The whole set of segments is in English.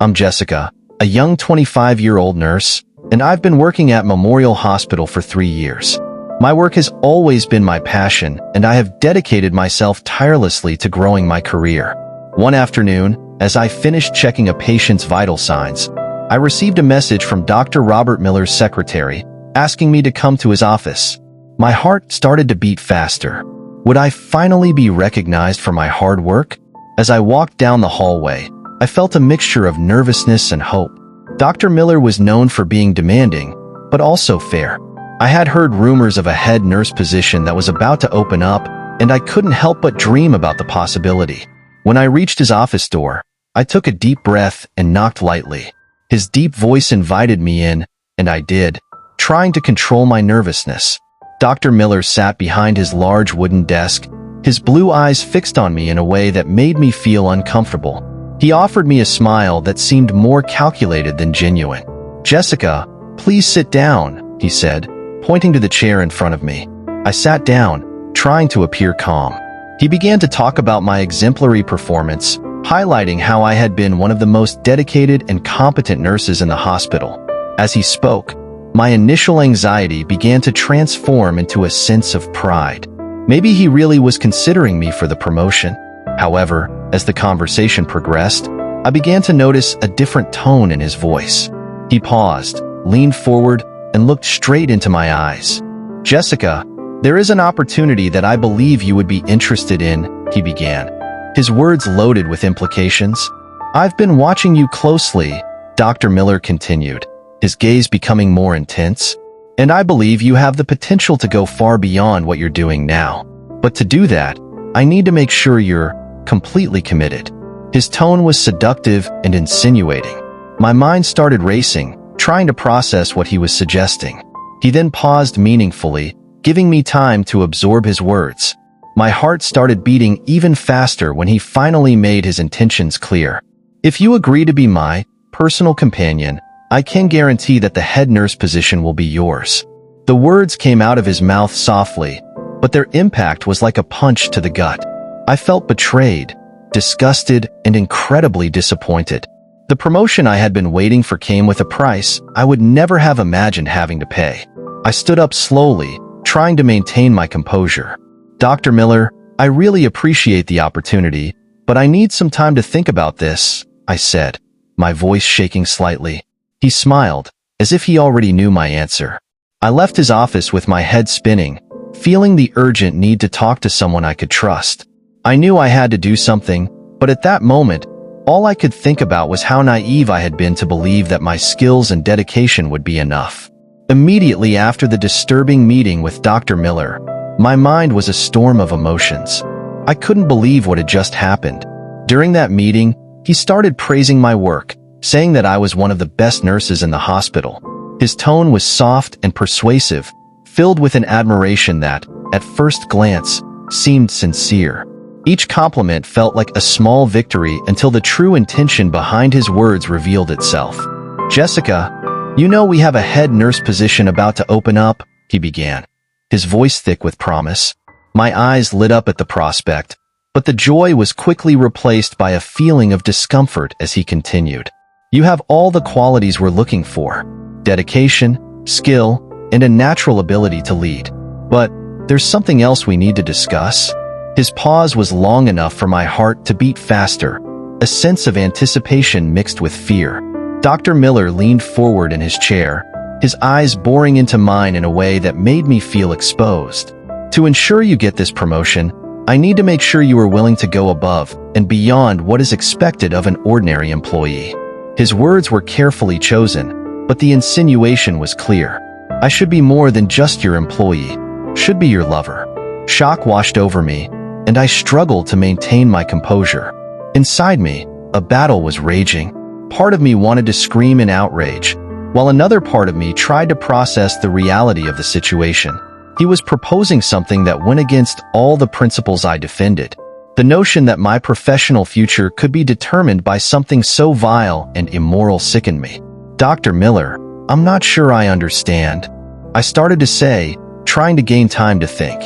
I'm Jessica, a young 25-year-old nurse, and I've been working at Memorial Hospital for 3 years. My work has always been my passion, and I have dedicated myself tirelessly to growing my career. One afternoon, as I finished checking a patient's vital signs, I received a message from Dr. Robert Miller's secretary, asking me to come to his office. My heart started to beat faster. Would I finally be recognized for my hard work? As I walked down the hallway, I felt a mixture of nervousness and hope. Dr. Miller was known for being demanding, but also fair. I had heard rumors of a head nurse position that was about to open up, and I couldn't help but dream about the possibility. When I reached his office door, I took a deep breath and knocked lightly. His deep voice invited me in, and I did, trying to control my nervousness. Dr. Miller sat behind his large wooden desk, his blue eyes fixed on me in a way that made me feel uncomfortable. He offered me a smile that seemed more calculated than genuine. "Jessica, please sit down," he said, pointing to the chair in front of me. I sat down, trying to appear calm. He began to talk about my exemplary performance, highlighting how I had been one of the most dedicated and competent nurses in the hospital. As he spoke, my initial anxiety began to transform into a sense of pride. Maybe he really was considering me for the promotion. However, as the conversation progressed, I began to notice a different tone in his voice. He paused, leaned forward, and looked straight into my eyes. "Jessica, there is an opportunity that I believe you would be interested in," he began, his words loaded with implications. "I've been watching you closely," Dr. Miller continued, his gaze becoming more intense, "and I believe you have the potential to go far beyond what you're doing now. But to do that, I need to make sure you're completely committed." His tone was seductive and insinuating. My mind started racing, trying to process what he was suggesting. He then paused meaningfully, giving me time to absorb his words. My heart started beating even faster when he finally made his intentions clear. "If you agree to be my personal companion, I can guarantee that the head nurse position will be yours." The words came out of his mouth softly, but their impact was like a punch to the gut. I felt betrayed, disgusted, and incredibly disappointed. The promotion I had been waiting for came with a price I would never have imagined having to pay. I stood up slowly, trying to maintain my composure. "Dr. Miller, I really appreciate the opportunity, but I need some time to think about this," I said, my voice shaking slightly. He smiled, as if he already knew my answer. I left his office with my head spinning, feeling the urgent need to talk to someone I could trust. I knew I had to do something, but at that moment, all I could think about was how naive I had been to believe that my skills and dedication would be enough. Immediately after the disturbing meeting with Dr. Miller, my mind was a storm of emotions. I couldn't believe what had just happened. During that meeting, he started praising my work, saying that I was one of the best nurses in the hospital. His tone was soft and persuasive, filled with an admiration that, at first glance, seemed sincere. Each compliment felt like a small victory until the true intention behind his words revealed itself. "Jessica, you know we have a head nurse position about to open up," he began, his voice thick with promise. My eyes lit up at the prospect, but the joy was quickly replaced by a feeling of discomfort as he continued. "You have all the qualities we're looking for: dedication, skill, and a natural ability to lead. But there's something else we need to discuss." His pause was long enough for my heart to beat faster, a sense of anticipation mixed with fear. Dr. Miller leaned forward in his chair, his eyes boring into mine in a way that made me feel exposed. "To ensure you get this promotion, I need to make sure you are willing to go above and beyond what is expected of an ordinary employee." His words were carefully chosen, but the insinuation was clear. I should be more than just your employee, should be your lover. Shock washed over me, and I struggled to maintain my composure. Inside me, a battle was raging. Part of me wanted to scream in outrage, while another part of me tried to process the reality of the situation. He was proposing something that went against all the principles I defended. The notion that my professional future could be determined by something so vile and immoral sickened me. "Dr. Miller, I'm not sure I understand," I started to say, trying to gain time to think.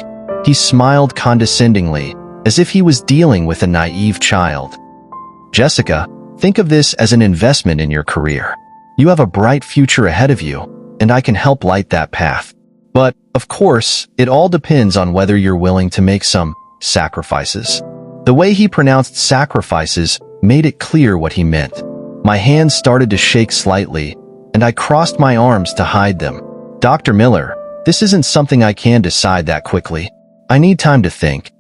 He smiled condescendingly, as if he was dealing with a naive child. "Jessica, Think of this as an investment in your career. You have a bright future ahead of you, and I can help light that path. But, of course, it all depends on whether you're willing to make some sacrifices. The way he pronounced sacrifices made it clear what he meant. My hands started to shake slightly, and I crossed my arms to hide them. Dr. Miller, this isn't something I can decide that quickly. I need time to think.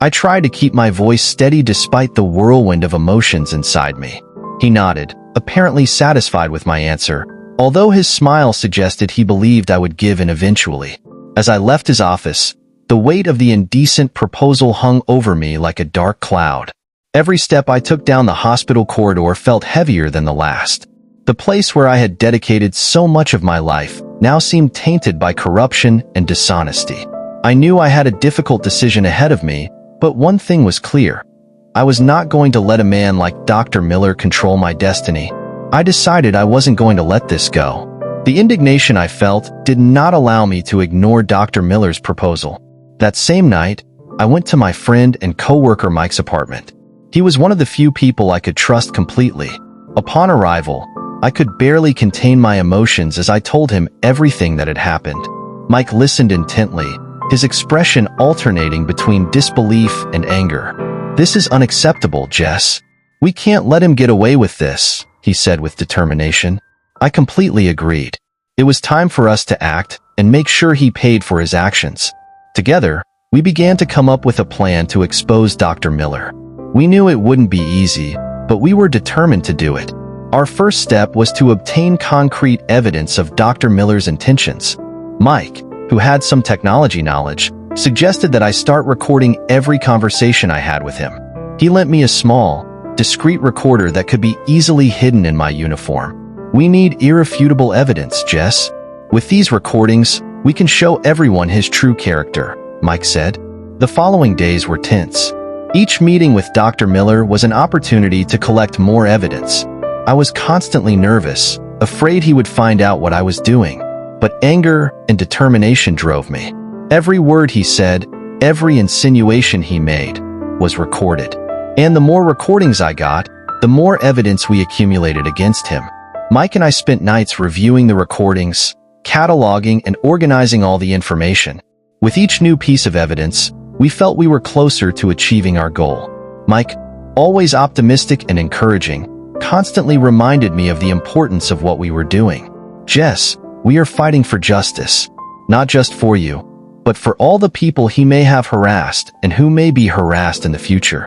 I tried to keep my voice steady despite the whirlwind of emotions inside me. He nodded, apparently satisfied with my answer, although his smile suggested he believed I would give in eventually. As I left his office, the weight of the indecent proposal hung over me like a dark cloud. Every step I took down the hospital corridor felt heavier than the last. The place where I had dedicated so much of my life now seemed tainted by corruption and dishonesty. I knew I had a difficult decision ahead of me, but one thing was clear. I was not going to let a man like Dr. Miller control my destiny. I decided I wasn't going to let this go. The indignation I felt did not allow me to ignore Dr. Miller's proposal. That same night, I went to my friend and coworker Mike's apartment. He was one of the few people I could trust completely. Upon arrival, I could barely contain my emotions as I told him everything that had happened. Mike listened intently, his expression alternating between disbelief and anger. "This is unacceptable, Jess. We can't let him get away with this," he said with determination. I completely agreed. It was time for us to act and make sure he paid for his actions. Together, we began to come up with a plan to expose Dr. Miller. We knew it wouldn't be easy, but we were determined to do it. Our first step was to obtain concrete evidence of Dr. Miller's intentions. Mike, who had some technology knowledge, suggested that I start recording every conversation I had with him. He lent me a small, discreet recorder that could be easily hidden in my uniform. "We need irrefutable evidence, Jess. With these recordings, we can show everyone his true character," Mike said. The following days were tense. Each meeting with Dr. Miller was an opportunity to collect more evidence. I was constantly nervous, afraid he would find out what I was doing. But anger and determination drove me. Every word he said, every insinuation he made, was recorded. And the more recordings I got, the more evidence we accumulated against him. Mike and I spent nights reviewing the recordings, cataloging and organizing all the information. With each new piece of evidence, we felt we were closer to achieving our goal. Mike, always optimistic and encouraging, constantly reminded me of the importance of what we were doing. "Jess, we are fighting for justice, not just for you, but for all the people he may have harassed and who may be harassed in the future."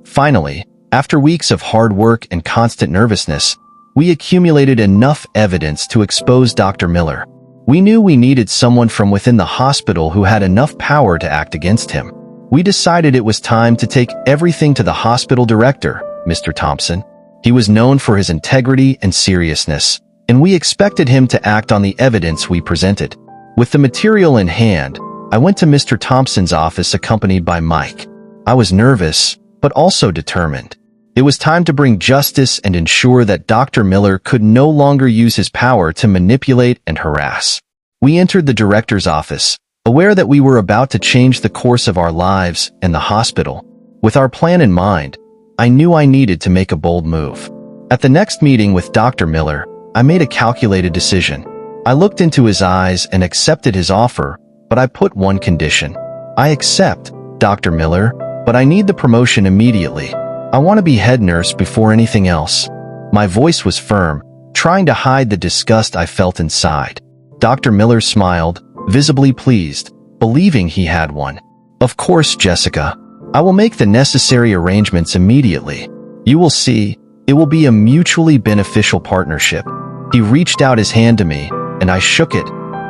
Finally, after weeks of hard work and constant nervousness, we accumulated enough evidence to expose Dr. Miller. We knew we needed someone from within the hospital who had enough power to act against him. We decided it was time to take everything to the hospital director, Mr. Thompson. He was known for his integrity and seriousness, and we expected him to act on the evidence we presented. With the material in hand, I went to Mr. Thompson's office accompanied by Mike. I was nervous, but also determined. It was time to bring justice and ensure that Dr. Miller could no longer use his power to manipulate and harass. We entered the director's office, aware that we were about to change the course of our lives and the hospital. With our plan in mind, I knew I needed to make a bold move. At the next meeting with Dr. Miller, I made a calculated decision. I looked into his eyes and accepted his offer, but I put one condition. "I accept, Dr. Miller, but I need the promotion immediately. I want to be head nurse before anything else." My voice was firm, trying to hide the disgust I felt inside. Dr. Miller smiled, visibly pleased, believing he had one. "Of course, Jessica. I will make the necessary arrangements immediately. You will see, it will be a mutually beneficial partnership." He reached out his hand to me, and I shook it,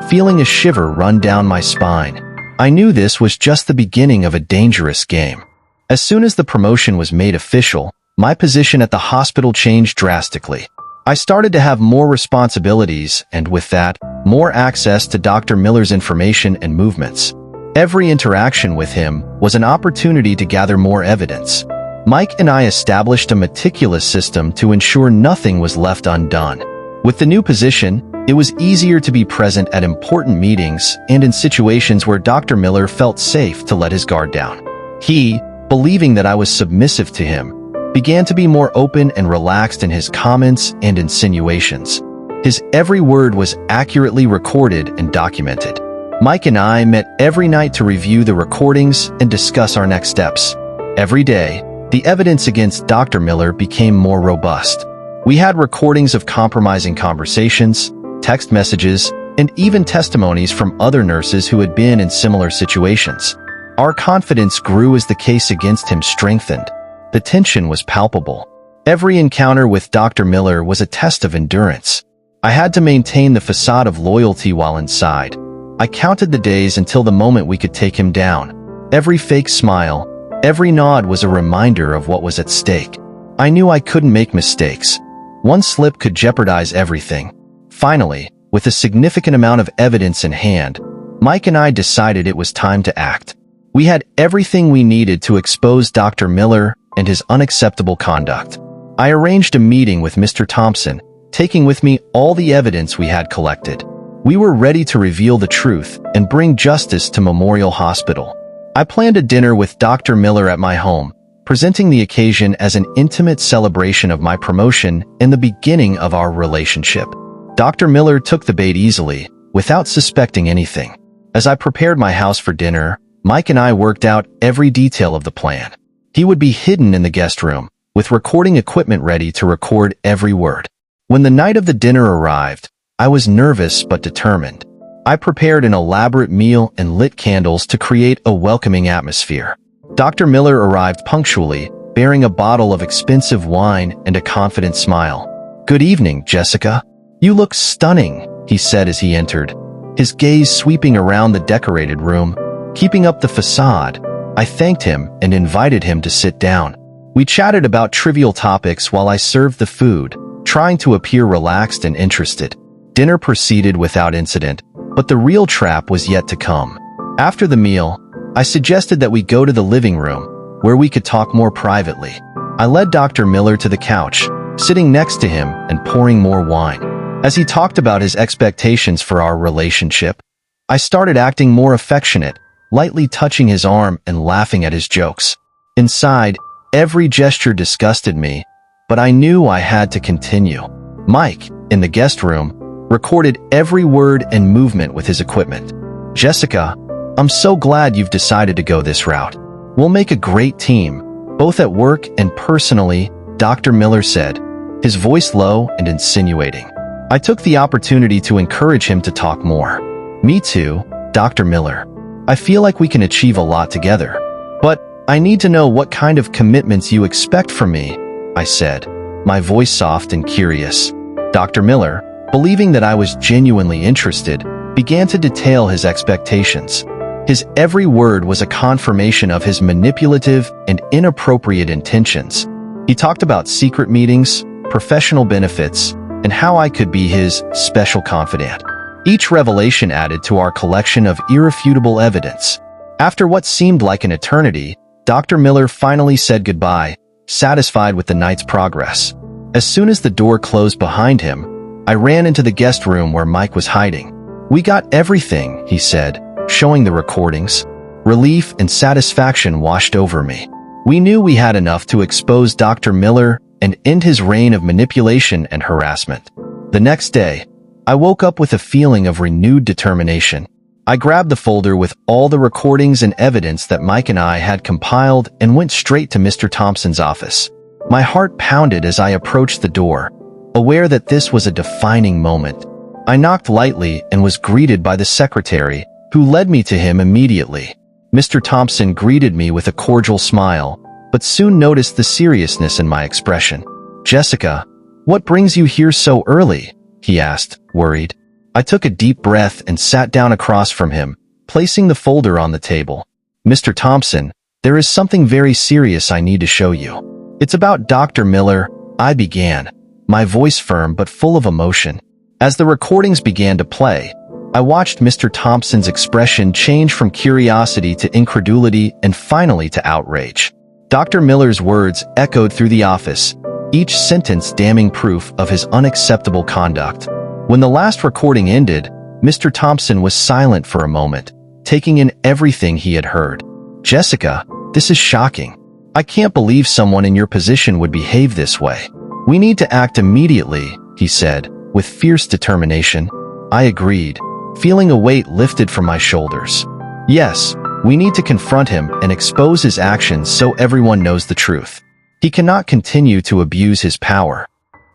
feeling a shiver run down my spine. I knew this was just the beginning of a dangerous game. As soon as the promotion was made official, my position at the hospital changed drastically. I started to have more responsibilities and, with that, more access to Dr. Miller's information and movements. Every interaction with him was an opportunity to gather more evidence. Mike and I established a meticulous system to ensure nothing was left undone. With the new position, it was easier to be present at important meetings and in situations where Dr. Miller felt safe to let his guard down. He, believing that I was submissive to him, began to be more open and relaxed in his comments and insinuations. His every word was accurately recorded and documented. Mike and I met every night to review the recordings and discuss our next steps. Every day, the evidence against Dr. Miller became more robust. We had recordings of compromising conversations, text messages, and even testimonies from other nurses who had been in similar situations. Our confidence grew as the case against him strengthened. The tension was palpable. Every encounter with Dr. Miller was a test of endurance. I had to maintain the facade of loyalty while inside. I counted the days until the moment we could take him down. Every fake smile, every nod was a reminder of what was at stake. I knew I couldn't make mistakes. One slip could jeopardize everything. Finally, with a significant amount of evidence in hand, Mike and I decided it was time to act. We had everything we needed to expose Dr. Miller and his unacceptable conduct. I arranged a meeting with Mr. Thompson, taking with me all the evidence we had collected. We were ready to reveal the truth and bring justice to Memorial Hospital. I planned a dinner with Dr. Miller at my home, presenting the occasion as an intimate celebration of my promotion and the beginning of our relationship. Dr. Miller took the bait easily, without suspecting anything. As I prepared my house for dinner, Mike and I worked out every detail of the plan. He would be hidden in the guest room, with recording equipment ready to record every word. When the night of the dinner arrived, I was nervous but determined. I prepared an elaborate meal and lit candles to create a welcoming atmosphere. Dr. Miller arrived punctually, bearing a bottle of expensive wine and a confident smile. "Good evening, Jessica. You look stunning," he said as he entered, his gaze sweeping around the decorated room. Keeping up the facade, I thanked him and invited him to sit down. We chatted about trivial topics while I served the food, trying to appear relaxed and interested. Dinner proceeded without incident, but the real trap was yet to come. After the meal, I suggested that we go to the living room, where we could talk more privately. I led Dr. Miller to the couch, sitting next to him and pouring more wine. As he talked about his expectations for our relationship, I started acting more affectionate, lightly touching his arm and laughing at his jokes. Inside, every gesture disgusted me, but I knew I had to continue. Mike, in the guest room, recorded every word and movement with his equipment. "Jessica, I'm so glad you've decided to go this route. We'll make a great team, both at work and personally," Dr. Miller said, his voice low and insinuating. I took the opportunity to encourage him to talk more. "Me too, Dr. Miller. I feel like we can achieve a lot together. But I need to know what kind of commitments you expect from me," I said, my voice soft and curious. Dr. Miller, believing that I was genuinely interested, began to detail his expectations. His every word was a confirmation of his manipulative and inappropriate intentions. He talked about secret meetings, professional benefits, and how I could be his special confidant. Each revelation added to our collection of irrefutable evidence. After what seemed like an eternity, Dr. Miller finally said goodbye, satisfied with the night's progress. As soon as the door closed behind him, I ran into the guest room where Mike was hiding. "We got everything," he said, showing the recordings. Relief and satisfaction washed over me. We knew we had enough to expose Dr. Miller and end his reign of manipulation and harassment. The next day, I woke up with a feeling of renewed determination. I grabbed the folder with all the recordings and evidence that Mike and I had compiled and went straight to Mr. Thompson's office. My heart pounded as I approached the door, aware that this was a defining moment. I knocked lightly and was greeted by the secretary, who led me to him immediately. Mr. Thompson greeted me with a cordial smile, but soon noticed the seriousness in my expression. "Jessica, what brings you here so early?" he asked, worried. I took a deep breath and sat down across from him, placing the folder on the table. "Mr. Thompson, there is something very serious I need to show you. It's about Dr. Miller," I began, my voice firm but full of emotion. As the recordings began to play, I watched Mr. Thompson's expression change from curiosity to incredulity and finally to outrage. Dr. Miller's words echoed through the office, each sentence damning proof of his unacceptable conduct. When the last recording ended, Mr. Thompson was silent for a moment, taking in everything he had heard. "Jessica, this is shocking. I can't believe someone in your position would behave this way. We need to act immediately, he said, with fierce determination. I agreed, feeling a weight lifted from my shoulders. Yes, we need to confront him and expose his actions so everyone knows the truth. He cannot continue to abuse his power.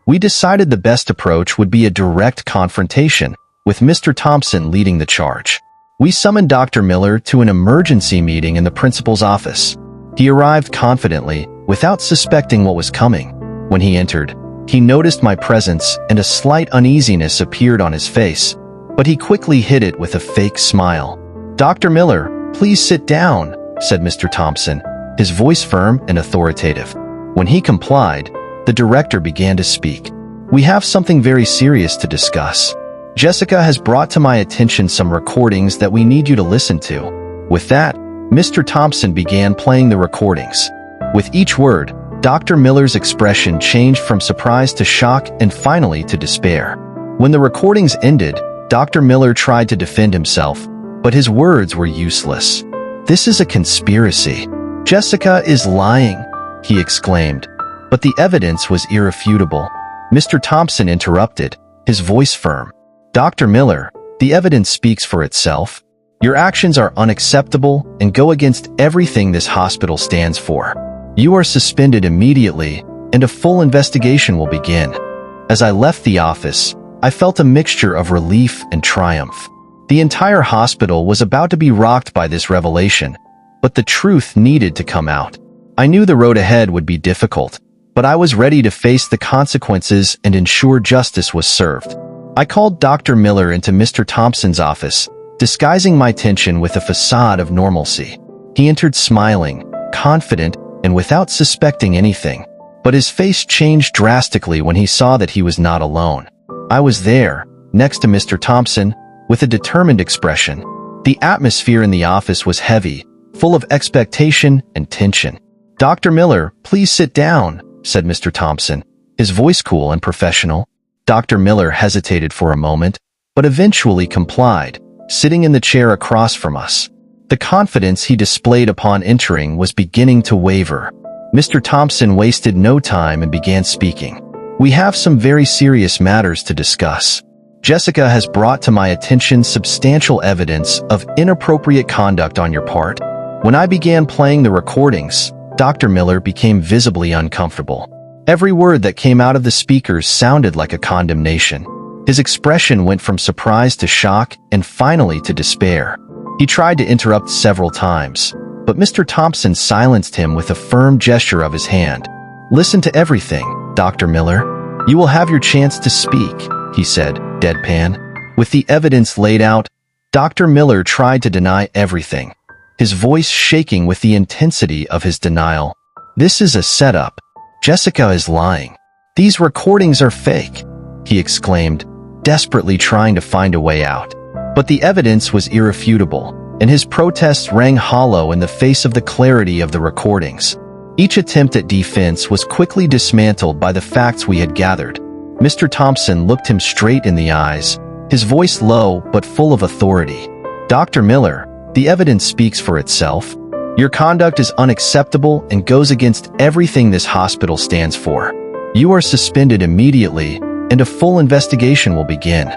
We decided the best approach would be a direct confrontation, with Mr. Thompson leading the charge. We summoned Dr. Miller to an emergency meeting in the principal's office. He arrived confidently, without suspecting what was coming. When he entered, he noticed my presence and a slight uneasiness appeared on his face, but he quickly hid it with a fake smile. "Dr. Miller, please sit down," said Mr. Thompson, his voice firm and authoritative. When he complied, the director began to speak. "We have something very serious to discuss. Jessica has brought to my attention some recordings that we need you to listen to." With that, Mr. Thompson began playing the recordings. With each word, Dr. Miller's expression changed from surprise to shock and finally to despair. When the recordings ended, Dr. Miller tried to defend himself, but his words were useless. "This is a conspiracy. Jessica is lying," he exclaimed, but the evidence was irrefutable. Mr. Thompson interrupted, his voice firm. "Dr. Miller, the evidence speaks for itself. Your actions are unacceptable and go against everything this hospital stands for. You are suspended immediately, and a full investigation will begin." As I left the office, I felt a mixture of relief and triumph. The entire hospital was about to be rocked by this revelation, but the truth needed to come out. I knew the road ahead would be difficult, but I was ready to face the consequences and ensure justice was served. I called Dr. Miller into Mr. Thompson's office, disguising my tension with a facade of normalcy. He entered smiling, confident, and without suspecting anything, but his face changed drastically when he saw that he was not alone. I was there, next to Mr. Thompson, with a determined expression. The atmosphere in the office was heavy, full of expectation and tension. "Dr. Miller, please sit down," said Mr. Thompson, his voice cool and professional. Dr. Miller hesitated for a moment, but eventually complied, sitting in the chair across from us. The confidence he displayed upon entering was beginning to waver. Mr. Thompson wasted no time and began speaking. "We have some very serious matters to discuss. Jessica has brought to my attention substantial evidence of inappropriate conduct on your part." When I began playing the recordings, Dr. Miller became visibly uncomfortable. Every word that came out of the speakers sounded like a condemnation. His expression went from surprise to shock and finally to despair. He tried to interrupt several times, but Mr. Thompson silenced him with a firm gesture of his hand. "Listen to everything, Dr. Miller. You will have your chance to speak," he said, deadpan. With the evidence laid out, Dr. Miller tried to deny everything, his voice shaking with the intensity of his denial. "This is a setup. Jessica is lying. These recordings are fake," he exclaimed, desperately trying to find a way out. But the evidence was irrefutable, and his protests rang hollow in the face of the clarity of the recordings. Each attempt at defense was quickly dismantled by the facts we had gathered. Mr. Thompson looked him straight in the eyes, his voice low but full of authority. "Dr. Miller, the evidence speaks for itself. Your conduct is unacceptable and goes against everything this hospital stands for. You are suspended immediately, and a full investigation will begin."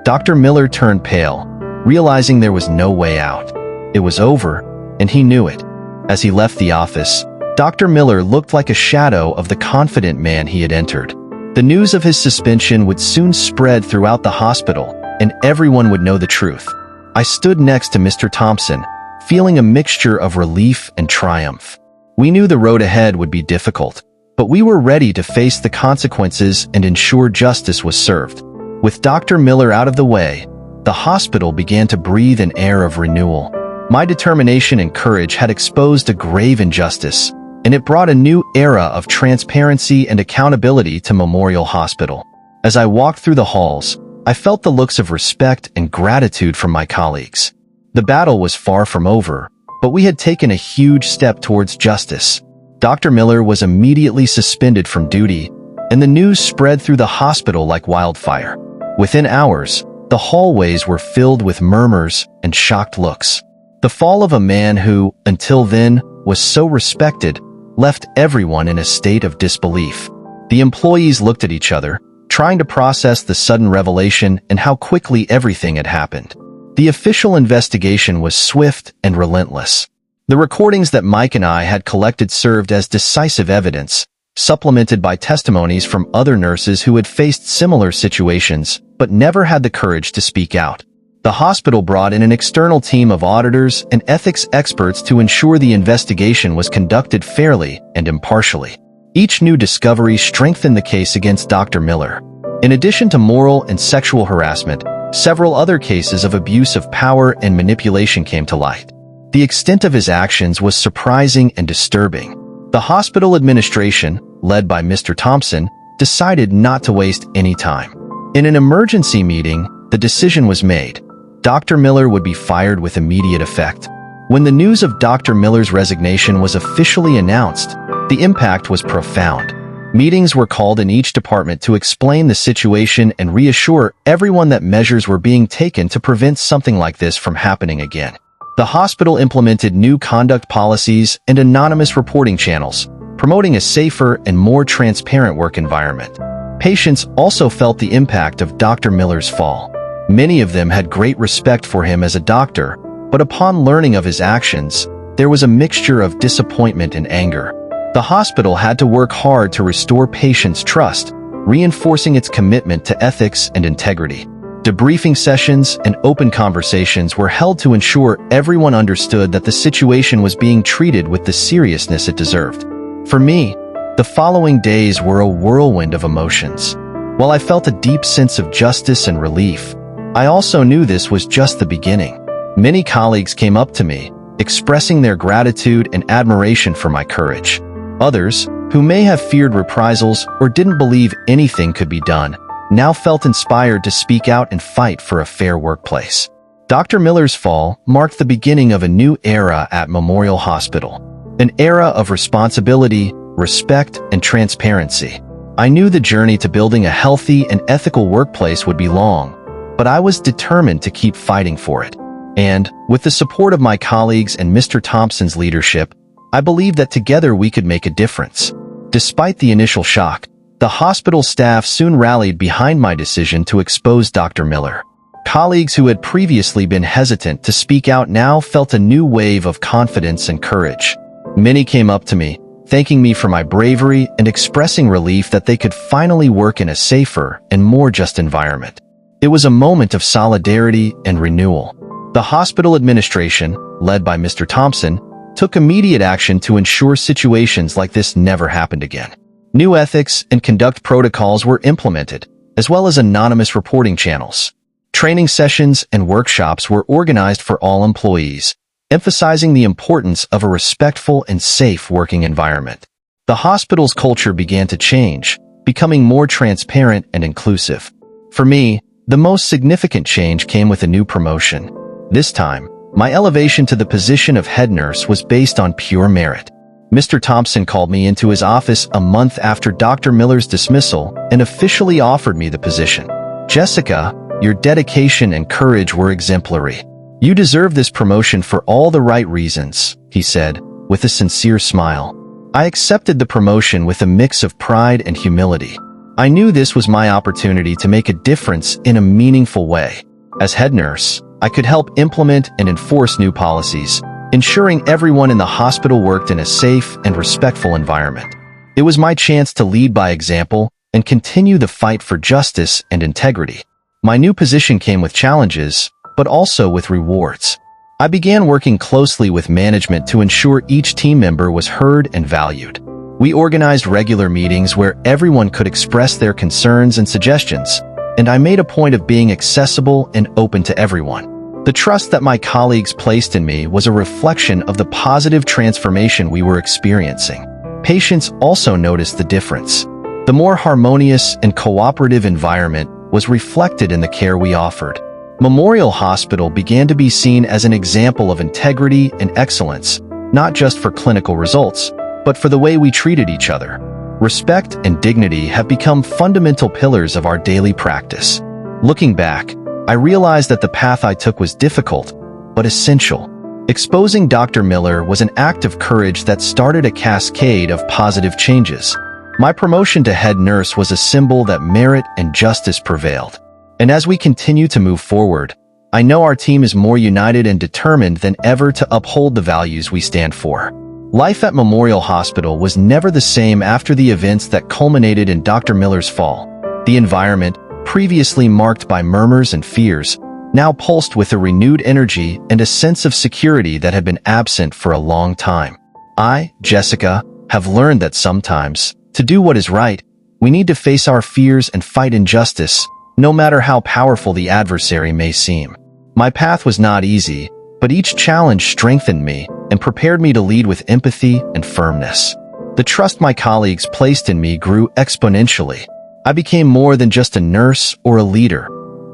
Dr. Miller turned pale, realizing there was no way out. It was over, and he knew it. As he left the office, Dr. Miller looked like a shadow of the confident man he had entered. The news of his suspension would soon spread throughout the hospital, and everyone would know the truth. I stood next to Mr. Thompson, feeling a mixture of relief and triumph. We knew the road ahead would be difficult, but we were ready to face the consequences and ensure justice was served. With Dr. Miller out of the way, the hospital began to breathe an air of renewal. My determination and courage had exposed a grave injustice, and it brought a new era of transparency and accountability to Memorial Hospital. As I walked through the halls, I felt the looks of respect and gratitude from my colleagues. The battle was far from over, but we had taken a huge step towards justice. Dr. Miller was immediately suspended from duty, and the news spread through the hospital like wildfire. Within hours, the hallways were filled with murmurs and shocked looks. The fall of a man who, until then, was so respected, left everyone in a state of disbelief. The employees looked at each other, trying to process the sudden revelation and how quickly everything had happened. The official investigation was swift and relentless. The recordings that Mike and I had collected served as decisive evidence, supplemented by testimonies from other nurses who had faced similar situations but never had the courage to speak out. The hospital brought in an external team of auditors and ethics experts to ensure the investigation was conducted fairly and impartially. Each new discovery strengthened the case against Dr. Miller. In addition to moral and sexual harassment, several other cases of abuse of power and manipulation came to light. The extent of his actions was surprising and disturbing. The hospital administration, led by Mr. Thompson, decided not to waste any time. In an emergency meeting, the decision was made. Dr. Miller would be fired with immediate effect. When the news of Dr. Miller's resignation was officially announced, the impact was profound. Meetings were called in each department to explain the situation and reassure everyone that measures were being taken to prevent something like this from happening again. The hospital implemented new conduct policies and anonymous reporting channels, promoting a safer and more transparent work environment. Patients also felt the impact of Dr. Miller's fall. Many of them had great respect for him as a doctor, but upon learning of his actions, there was a mixture of disappointment and anger. The hospital had to work hard to restore patients' trust, reinforcing its commitment to ethics and integrity. Debriefing sessions and open conversations were held to ensure everyone understood that the situation was being treated with the seriousness it deserved. For me, the following days were a whirlwind of emotions. While I felt a deep sense of justice and relief, I also knew this was just the beginning. Many colleagues came up to me, expressing their gratitude and admiration for my courage. Others, who may have feared reprisals or didn't believe anything could be done, now felt inspired to speak out and fight for a fair workplace. Dr. Miller's fall marked the beginning of a new era at Memorial Hospital, an era of responsibility, respect, and transparency. I knew the journey to building a healthy and ethical workplace would be long, but I was determined to keep fighting for it. And, with the support of my colleagues and Mr. Thompson's leadership, I believed that together we could make a difference. Despite the initial shock, the hospital staff soon rallied behind my decision to expose Dr. Miller. Colleagues who had previously been hesitant to speak out now felt a new wave of confidence and courage. Many came up to me, thanking me for my bravery and expressing relief that they could finally work in a safer and more just environment. It was a moment of solidarity and renewal. The hospital administration, led by Mr. Thompson, took immediate action to ensure situations like this never happened again. New ethics and conduct protocols were implemented, as well as anonymous reporting channels. Training sessions and workshops were organized for all employees, emphasizing the importance of a respectful and safe working environment. The hospital's culture began to change, becoming more transparent and inclusive. For me, the most significant change came with a new promotion. This time, my elevation to the position of head nurse was based on pure merit. Mr. Thompson called me into his office a month after Dr. Miller's dismissal and officially offered me the position. "Jessica, your dedication and courage were exemplary. You deserve this promotion for all the right reasons," he said, with a sincere smile. I accepted the promotion with a mix of pride and humility. I knew this was my opportunity to make a difference in a meaningful way. As head nurse, I could help implement and enforce new policies, ensuring everyone in the hospital worked in a safe and respectful environment. It was my chance to lead by example and continue the fight for justice and integrity. My new position came with challenges, but also with rewards. I began working closely with management to ensure each team member was heard and valued. We organized regular meetings where everyone could express their concerns and suggestions, and I made a point of being accessible and open to everyone. The trust that my colleagues placed in me was a reflection of the positive transformation we were experiencing. Patients also noticed the difference. The more harmonious and cooperative environment was reflected in the care we offered. Memorial Hospital began to be seen as an example of integrity and excellence, not just for clinical results, but for the way we treated each other. Respect and dignity have become fundamental pillars of our daily practice. Looking back, I realized that the path I took was difficult, but essential. Exposing Dr. Miller was an act of courage that started a cascade of positive changes. My promotion to head nurse was a symbol that merit and justice prevailed. And as we continue to move forward, I know our team is more united and determined than ever to uphold the values we stand for. Life at Memorial Hospital was never the same after the events that culminated in Dr. Miller's fall. The environment, previously marked by murmurs and fears, now pulsed with a renewed energy and a sense of security that had been absent for a long time. I, Jessica, have learned that sometimes, to do what is right, we need to face our fears and fight injustice, no matter how powerful the adversary may seem. My path was not easy, but each challenge strengthened me and prepared me to lead with empathy and firmness. The trust my colleagues placed in me grew exponentially. I became more than just a nurse or a leader.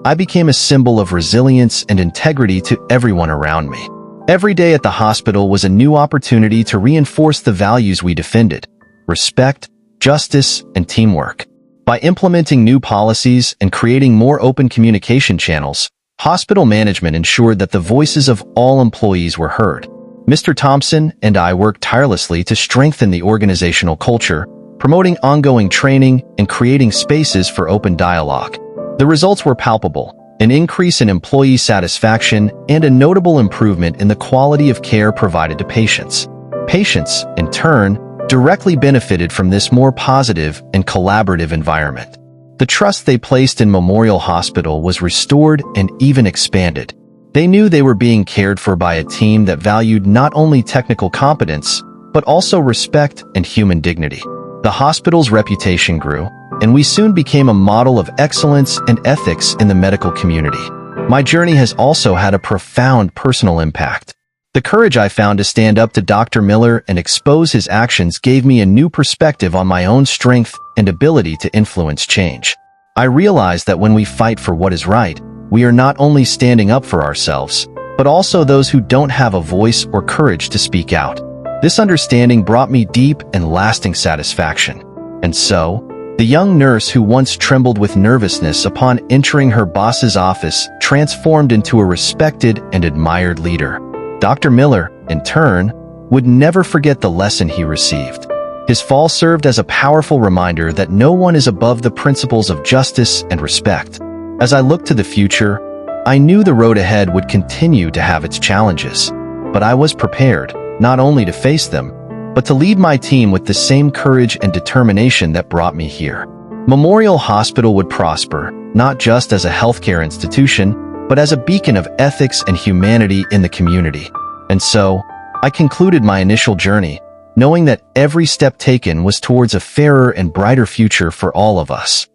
I became a symbol of resilience and integrity to everyone around me. Every day at the hospital was a new opportunity to reinforce the values we defended: respect, justice, and teamwork. By implementing new policies and creating more open communication channels, hospital management ensured that the voices of all employees were heard. Mr. Thompson and I worked tirelessly to strengthen the organizational culture, promoting ongoing training and creating spaces for open dialogue. The results were palpable: an increase in employee satisfaction and a notable improvement in the quality of care provided to patients. Patients, in turn, directly benefited from this more positive and collaborative environment. The trust they placed in Memorial Hospital was restored and even expanded. They knew they were being cared for by a team that valued not only technical competence, but also respect and human dignity. The hospital's reputation grew, and we soon became a model of excellence and ethics in the medical community. My journey has also had a profound personal impact. The courage I found to stand up to Dr. Miller and expose his actions gave me a new perspective on my own strength and ability to influence change. I realized that when we fight for what is right, we are not only standing up for ourselves, but also those who don't have a voice or courage to speak out. This understanding brought me deep and lasting satisfaction. And so, the young nurse who once trembled with nervousness upon entering her boss's office transformed into a respected and admired leader. Dr. Miller, in turn, would never forget the lesson he received. His fall served as a powerful reminder that no one is above the principles of justice and respect. As I looked to the future, I knew the road ahead would continue to have its challenges, but I was prepared, not only to face them, but to lead my team with the same courage and determination that brought me here. Memorial Hospital would prosper, not just as a healthcare institution, but as a beacon of ethics and humanity in the community. And so, I concluded my initial journey, knowing that every step taken was towards a fairer and brighter future for all of us.